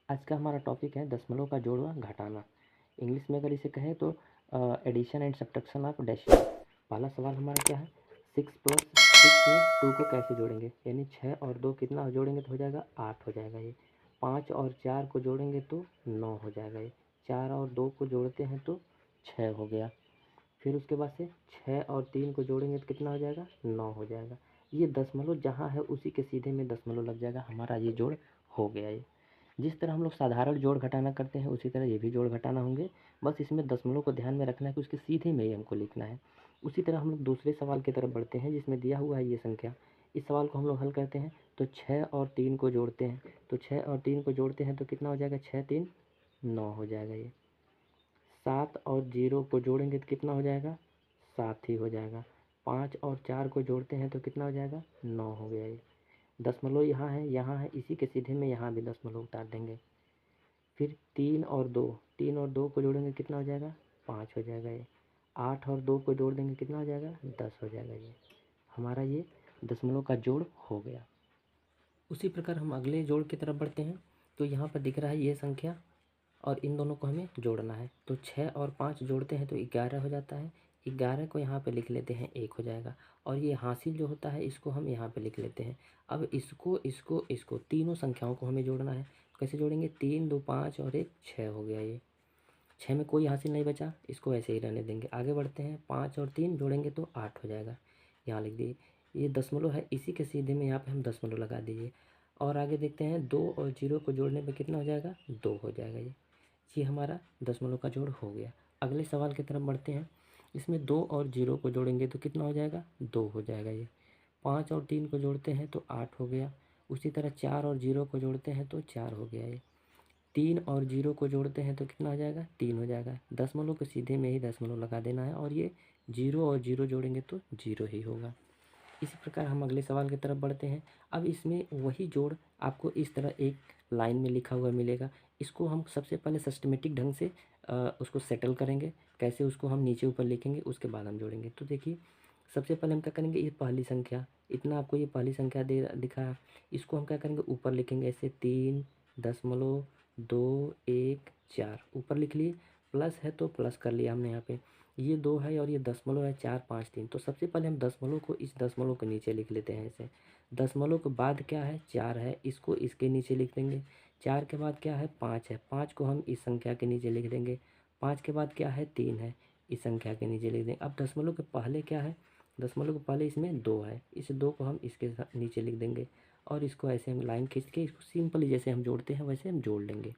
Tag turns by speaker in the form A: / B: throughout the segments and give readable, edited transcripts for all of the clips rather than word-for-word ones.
A: आज का हमारा टॉपिक है दशमलव का जोड़ व घटाना। इंग्लिश में अगर इसे कहें तो addition and subtraction of decimal. पहला सवाल हमारा क्या है, 6 + 6 में 2 को कैसे जोड़ेंगे, यानी 6 और 2 कितना जोड़ेंगे तो हो जाएगा 8 हो जाएगा। ये 5 और 4 को जोड़ेंगे तो 9 हो जाएगा। ये 4 और 2 को जोड़ते हैं तो 6 हो गया। फिर उसके बाद से 6 और 3 को जोड़ेंगे तो कितना हो जाएगा, 9 हो जाएगा। ये दशमलव जहाँ है उसी के सीधे में दशमलव लग जाएगा, हमारा ये जोड़ हो गया। ये जिस तरह हम लोग साधारण जोड़ घटाना करते हैं उसी तरह ये भी जोड़ घटाना होंगे, बस इसमें दशमलव को ध्यान में रखना है कि उसके सीधे में ही हमको लिखना है। उसी तरह हम लोग दूसरे सवाल की तरफ बढ़ते हैं जिसमें दिया हुआ है ये संख्या। इस सवाल को हम लोग हल करते हैं तो 6 और 3 को जोड़ते हैं, तो 6 और 3 को जोड़ते हैं तो कितना हो जाएगा, 6 3 9 हो जाएगा। ये 7 और 0 को जोड़ेंगे तो कितना हो जाएगा, 7 ही हो जाएगा। 5 और 4 को जोड़ते हैं तो कितना हो जाएगा, 9 हो गया। ये दशमलव यहाँ है, इसी के सीधे में यहाँ भी दशमलव उतार देंगे। फिर 3 और 2 को जोड़ेंगे कितना हो जाएगा, 5 हो जाएगा। ये 8 और 2 को जोड़ देंगे कितना हो जाएगा, 10 हो जाएगा। ये हमारा ये दशमलव का जोड़ हो गया। उसी प्रकार हम अगले जोड़ की तरफ बढ़ते हैं, तो यहाँ पर दिख रहा है ये संख्या और इन दोनों को हमें जोड़ना है। तो 6 और 5 जोड़ते हैं तो 11 हो जाता है। 11 को यहाँ पे लिख लेते हैं, 1 हो जाएगा। और ये हासिल जो होता है इसको हम यहाँ पे लिख लेते हैं। अब इसको तीनों संख्याओं को हमें जोड़ना है। कैसे जोड़ेंगे, 3 2 5 और 1 6 हो गया। ये 6 में कोई हासिल नहीं बचा, इसको ऐसे ही रहने देंगे। आगे बढ़ते हैं, 5 और 3 जोड़ेंगे तो 8 हो जाएगा। यहाँ लिख दिए। ये दशमलव है, इसी के सीधे में यहाँ पे हम दशमलव लगा दीजिए। और आगे देखते हैं, 2 और 0 को जोड़ने पे कितना हो जाएगा, 2 हो जाएगा। ये हमारा दशमलव का जोड़ हो गया। अगले सवाल की तरफ बढ़ते हैं। इसमें 2 और 0 को जोड़ेंगे तो कितना हो जाएगा, 2 हो जाएगा। ये 5 और 3 को जोड़ते हैं तो 8 हो गया। उसी तरह 4 और 0 को जोड़ते हैं तो 4 हो गया। ये 3 और 0 को जोड़ते हैं तो कितना हो जाएगा, 3 हो जाएगा। दशमलव के सीधे में ही दशमलव लगा देना है और ये 0 और 0 जोड़ेंगे तो 0 ही होगा। इसी प्रकार हम अगले सवाल की तरफ बढ़ते हैं। अब इसमें वही जोड़ आपको इस तरह एक लाइन में लिखा हुआ मिलेगा। इसको हम सबसे पहले सिस्टमेटिक ढंग से उसको सेटल करेंगे। कैसे, उसको हम नीचे ऊपर लिखेंगे, उसके बाद हम जोड़ेंगे। तो देखिए, सबसे पहले हम क्या करेंगे, ये पहली संख्या, इतना आपको ये पहली संख्या दे दिखा है, इसको हम क्या करेंगे, ऊपर लिखेंगे ऐसे 3.214 ऊपर लिख लिए। प्लस है तो प्लस कर लिया हमने यहाँ पे। ये 2 है और ये दशमलव है, 4 5 3। तो सबसे पहले हम दशमलव को इस दशमलव के नीचे लिख लेते हैं ऐसे। दशमलव के बाद क्या है, 4 है, इसको इसके नीचे लिख देंगे। 4 के बाद क्या है, 5 है, 5 को हम इस संख्या के नीचे लिख देंगे। 5 के बाद क्या है, 3 है, इस संख्या के नीचे लिख देंगे। अब दशमलव के पहले क्या है, दशमलव के पहले इसमें 2 है, इस 2 को हम इसके नीचे लिख देंगे। और इसको ऐसे हम लाइन खींच के इसको सिंपली जैसे हम जोड़ते हैं वैसे हम जोड़ लेंगे।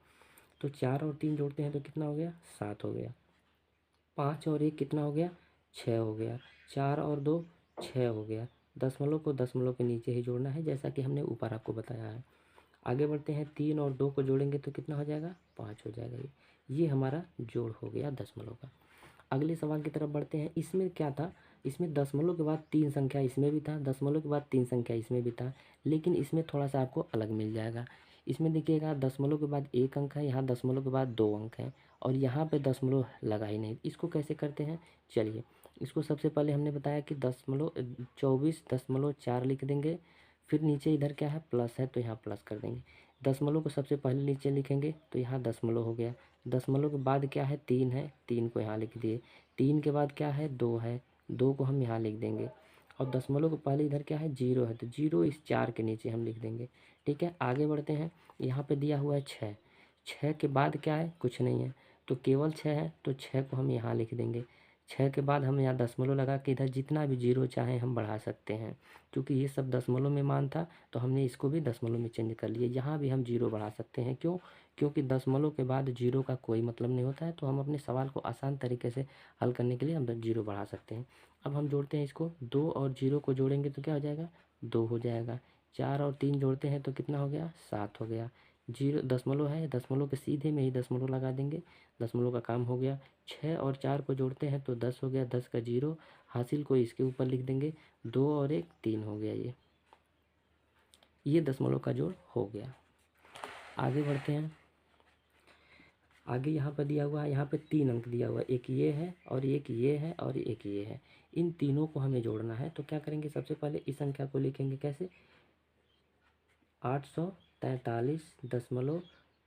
A: तो 4 और 3 जोड़ते हैं तो कितना हो गया, 7 हो गया। 5 और 1 कितना हो गया, 6 हो गया। 4 और 2 6 हो गया। दशमलव को दशमलव के नीचे ही जोड़ना है, जैसा कि हमने ऊपर आपको बताया है। आगे बढ़ते हैं, 3 और 2 को जोड़ेंगे तो कितना हो जाएगा, 5 हो जाएगा। ये हमारा जोड़ हो गया दशमलव का। अगले सवाल की तरफ बढ़ते हैं। इसमें क्या था, इसमें दशमलव के बाद 3 संख्या इसमें भी था, दशमलव के बाद 3 संख्या इसमें भी था, लेकिन इसमें थोड़ा सा आपको अलग मिल जाएगा। इसमें देखिएगा, दशमलव के बाद 1 अंक है, यहाँ दशमलव के बाद 2 अंक हैं और यहाँ पे दशमलव लगा ही नहीं। इसको कैसे करते हैं, चलिए, इसको सबसे पहले हमने बताया कि 24.4 लिख देंगे। फिर नीचे इधर क्या है, प्लस है तो यहाँ प्लस कर देंगे। दशमलव को सबसे पहले नीचे लिखेंगे तो यहाँ दशमलव हो गया। दशमलव के बाद क्या है, 3 है, 3 को यहाँ लिख दिए। 3 के बाद क्या है, 2 है, 2 को हम यहाँ लिख देंगे। और दशमलव के पहले इधर क्या है, 0 है, तो 0 इस 4 के नीचे हम लिख देंगे। ठीक है, आगे बढ़ते हैं। यहाँ पे दिया हुआ है 6, 6 के बाद क्या है, कुछ नहीं है, तो केवल 6 है, तो 6 को हम यहाँ लिख देंगे। 6 के बाद हम यहाँ दशमलव लगा के इधर जितना भी 0 चाहें हम बढ़ा सकते हैं। क्योंकि ये सब दशमलव में मान था तो हमने इसको भी दशमलव में चेंज कर लिए। यहाँ भी हम 0 बढ़ा सकते हैं, क्यों, क्योंकि दशमलव के बाद 0 का कोई मतलब नहीं होता है। तो हम अपने सवाल को आसान तरीके से हल करने के लिए हम 0 बढ़ा सकते हैं। अब हम जोड़ते हैं इसको, 2 और 0 को जोड़ेंगे तो क्या हो जाएगा, 2 हो जाएगा। 4 और 3 जोड़ते हैं तो कितना हो गया, 7 हो गया। 0 दशमलव है, दशमलव के सीधे में ही दशमलव लगा देंगे, दशमलव का काम हो गया। 6 और 4 को जोड़ते हैं तो 10 हो गया, 10 का 0 हासिल को इसके ऊपर लिख देंगे। 2 और 1 3 हो गया। ये दशमलव का जोड़ हो गया। आगे बढ़ते हैं। आगे यहाँ पर दिया हुआ है, यहाँ पे 3 अंक दिया हुआ है, एक ये है और एक ये है और एक ये है। इन तीनों को हमें जोड़ना है। तो क्या करेंगे, सबसे पहले इस संख्या को लिखेंगे कैसे, 843.5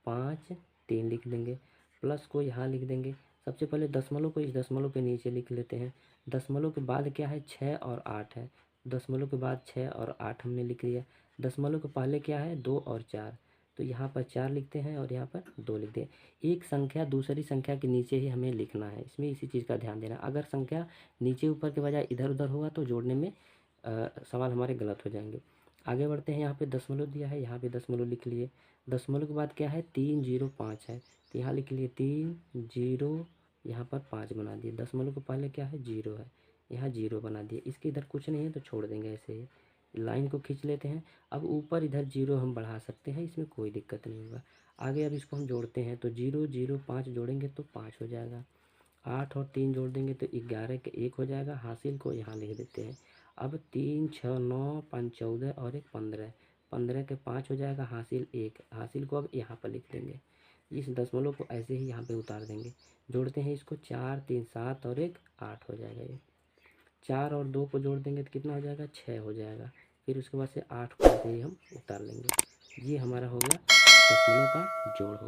A: 5 3 लिख देंगे, प्लस को यहाँ लिख देंगे। सबसे पहले दशमलव को इस दशमलव के नीचे लिख लेते हैं। दशमलव के बाद क्या है, 6 और 8 है। दशमलव के बाद 6 और 8 हमने लिख लिया। दशमलव के पहले क्या है, 2 और 4, तो यहाँ पर 4 लिखते हैं और यहाँ पर 2 लिखते हैं। एक संख्या दूसरी संख्या के नीचे ही हमें लिखना है, इसमें इसी चीज़ का ध्यान देना। अगर संख्या नीचे ऊपर के बजाय इधर उधर होगा तो जोड़ने में सवाल हमारे गलत हो जाएंगे। आगे बढ़ते हैं। यहाँ पे दशमलव दिया है, यहाँ पे दशमलव लिख लिए। दशमलव के बाद क्या है, 3 0 5 है, तो यहाँ लिख लिए 3 0, यहाँ पर 5 बना दिए। दशमलव के पहले क्या है, 0 है, यहाँ 0 बना दिए। इसके इधर कुछ नहीं है तो छोड़ देंगे ऐसे ही, लाइन को खींच लेते हैं। अब ऊपर इधर 0 हम बढ़ा सकते हैं, इसमें कोई दिक्कत नहीं होगा। आगे अब इसको हम जोड़ते हैं तो 0 0 5 जोड़ेंगे तो 5 हो जाएगा। 8 और 3 जोड़ देंगे तो 11 के 1 हो जाएगा। हासिल को यहाँ लिख देते हैं। अब 3 6 9 5 14 और 1 15, 15 के 5 हो जाएगा। हासिल 1, हासिल को अब यहाँ पर लिख देंगे। इस दशमलव को ऐसे ही यहाँ पे उतार देंगे। जोड़ते हैं इसको, 4 3 7 और 1 8 हो जाएगा। ये 4 और 2 को जोड़ देंगे तो कितना हो जाएगा, 6 हो जाएगा। फिर उसके बाद से 8 को ऐसे ही हम उतार लेंगे। ये हमारा हो गया दशमलव का जोड़ हो गया।